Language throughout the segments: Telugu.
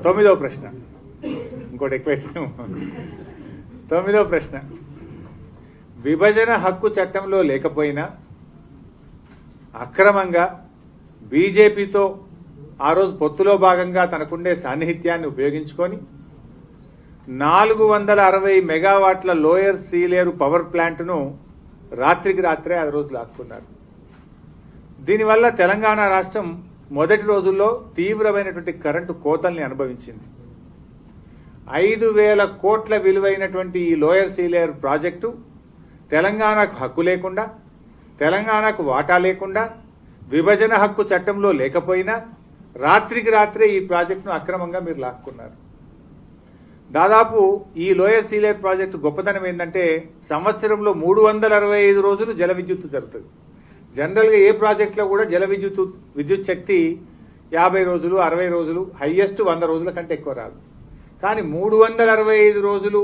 తొమ్మిదవ ప్రశ్న ఇంకోటి ఎక్కువ. తొమ్మిదవ ప్రశ్న, విభజన హక్కు చట్టంలో లేకపోయినా అక్రమంగా బీజేపీతో ఆ రోజు పొత్తులో భాగంగా తనకుండే సాన్నిహిత్యాన్ని ఉపయోగించుకొని 460 మెగావాట్ల లోయర్ సీలేరు పవర్ ప్లాంట్ను రాత్రికి రాత్రే ఆ రోజు లాక్కున్నారు. దీనివల్ల తెలంగాణ రాష్ట్రం మొదటి రోజుల్లో తీవ్రమైనటువంటి కరెంటు కోతల్ని అనుభవించింది. 5,000 కోట్ల విలువైనటువంటి ఈ లోయర్ సీలేరు ప్రాజెక్టు తెలంగాణకు హక్కు లేకుండా, తెలంగాణకు వాటా లేకుండా, విభజన హక్కు చట్టంలో లేకపోయినా రాత్రికి రాత్రే ఈ ప్రాజెక్టును అక్రమంగా మీరు లాక్కున్నారు. దాదాపు ఈ లోయర్ సీలేరు ప్రాజెక్టు గొప్పతనం ఏంటంటే సంవత్సరంలో 365 రోజులు జల విద్యుత్తు జరుగుతుంది. జనరల్గా ఏ ప్రాజెక్టులో కూడా జల విద్యుత్ శక్తి 50 రోజులు 60 రోజులు హైయెస్ట్ 100 రోజుల కంటే ఎక్కువ రాదు. కానీ 365 రోజులు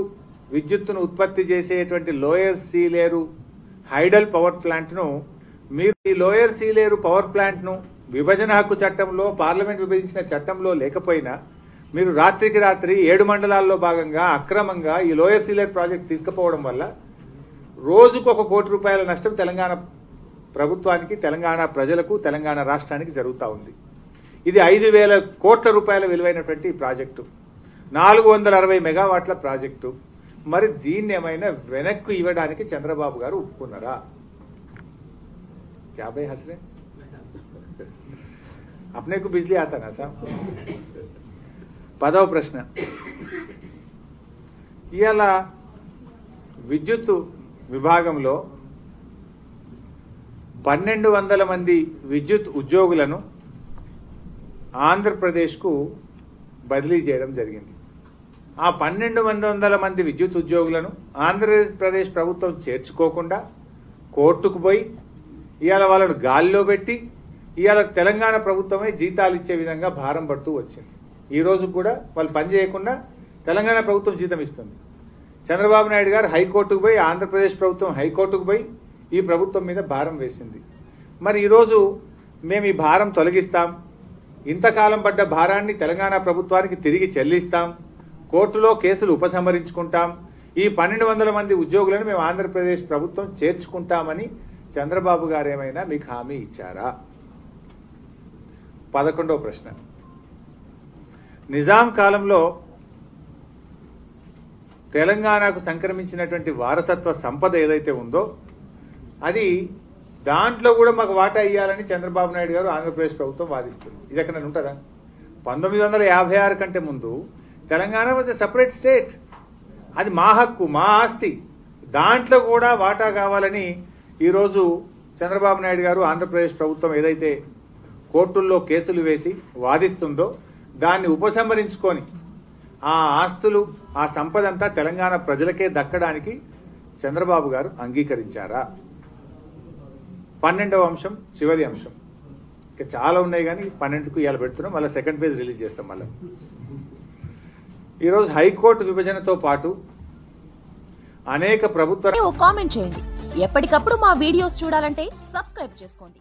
విద్యుత్తును ఉత్పత్తి చేసేటువంటి లోయర్ సీలేరు హైడల్ పవర్ ప్లాంట్ను మీరు ఈ లోయర్ సీలేరు పవర్ ప్లాంట్ను విభజన హక్కు చట్టంలో పార్లమెంట్ విభజించిన చట్టంలో లేకపోయినా మీరు రాత్రికి రాత్రి 7 మండలాల్లో భాగంగా అక్రమంగా ఈ లోయర్ సీలేరు ప్రాజెక్ట్ తీసుకుపోవడం వల్ల రోజుకు ₹1 కోటి నష్టం తెలంగాణ ప్రభుత్వానికి, తెలంగాణ ప్రజలకు, తెలంగాణ రాష్ట్రానికి జరుగుతూ ఉంది. ఇది 5,000 కోట్ల రూపాయల విలువైనటువంటి ప్రాజెక్టు, 460 మెగావాట్ల ప్రాజెక్టు. మరి దీన్ని ఏమైనా వెనక్కు ఇవ్వడానికి చంద్రబాబు గారు ఒప్పుకున్నారా? क्या भाई हंस रहे? अपने को बिजली आता ना साहब. 10వ ప్రశ్న, ఇవాళ విద్యుత్ విభాగంలో 1,200 మంది విద్యుత్ ఉద్యోగులను ఆంధ్రప్రదేశ్కు బదిలీ చేయడం జరిగింది. ఆ 1,200 మంది విద్యుత్ ఉద్యోగులను ఆంధ్రప్రదేశ్ ప్రభుత్వం చేర్చుకోకుండా కోర్టుకు పోయి ఇవాళ వాళ్ళను గాలిలో పెట్టి ఇవాళ తెలంగాణ ప్రభుత్వమే జీతాలు ఇచ్చే విధంగా భారం పడుతూ వచ్చింది. ఈ రోజు కూడా వాళ్ళు పని చేయకుండా తెలంగాణ ప్రభుత్వం జీతం ఇస్తుంది. చంద్రబాబు నాయుడు గారు హైకోర్టుకు పోయి, ఆంధ్రప్రదేశ్ ప్రభుత్వం హైకోర్టుకు పోయి ఈ ప్రభుత్వం మీద భారం వేసింది. మరి ఈరోజు మేము ఈ భారం తొలగిస్తాం, ఇంతకాలం పడ్డ భారాన్ని తెలంగాణ ప్రభుత్వానికి తిరిగి చెల్లిస్తాం, కోర్టులో కేసులు ఉపసంహరించుకుంటాం, ఈ 1,200 మంది ఉద్యోగులను మేము ఆంధ్రప్రదేశ్ ప్రభుత్వం చేర్చుకుంటామని చంద్రబాబు గారు ఏమైనా మీకు హామీ ఇచ్చారా? 11వ ప్రశ్న, నిజాం కాలంలో తెలంగాణకు సంక్రమించినటువంటి వారసత్వ సంపద ఏదైతే ఉందో అది దాంట్లో కూడా మాకు వాటా ఇవ్వాలని చంద్రబాబు నాయుడు గారు ఆంధ్రప్రదేశ్ ప్రభుత్వం వాదిస్తుంది. ఇది ఎక్కడ ఉంటుందా? 1956 కంటే ముందు Telangana was a separate state, అది మా హక్కు, మా ఆస్తి, దాంట్లో కూడా వాటా కావాలని ఈరోజు చంద్రబాబు నాయుడు గారు ఆంధ్రప్రదేశ్ ప్రభుత్వం ఏదైతే కోర్టుల్లో కేసులు వేసి వాదిస్తుందో దాన్ని ఉపసంహరించుకొని ఆ ఆస్తులు, ఆ సంపద అంతా తెలంగాణ ప్రజలకే దక్కడానికి చంద్రబాబు గారు అంగీకరించారా? 12వ అంశం, చివరి అంశం. ఇంకా చాలా ఉన్నాయి కానీ 12కు ఇవాళ పెడుతున్నాం, మళ్ళీ సెకండ్ పేజ్ రిలీజ్ చేస్తాం. మళ్ళీ ఈరోజు హైకోర్టు విభజనతో పాటు అనేక ప్రభుత్వ కామెంట్ చేయండి. ఎప్పటికప్పుడు మా వీడియోస్ చూడాలంటే సబ్స్క్రైబ్ చేసుకోండి.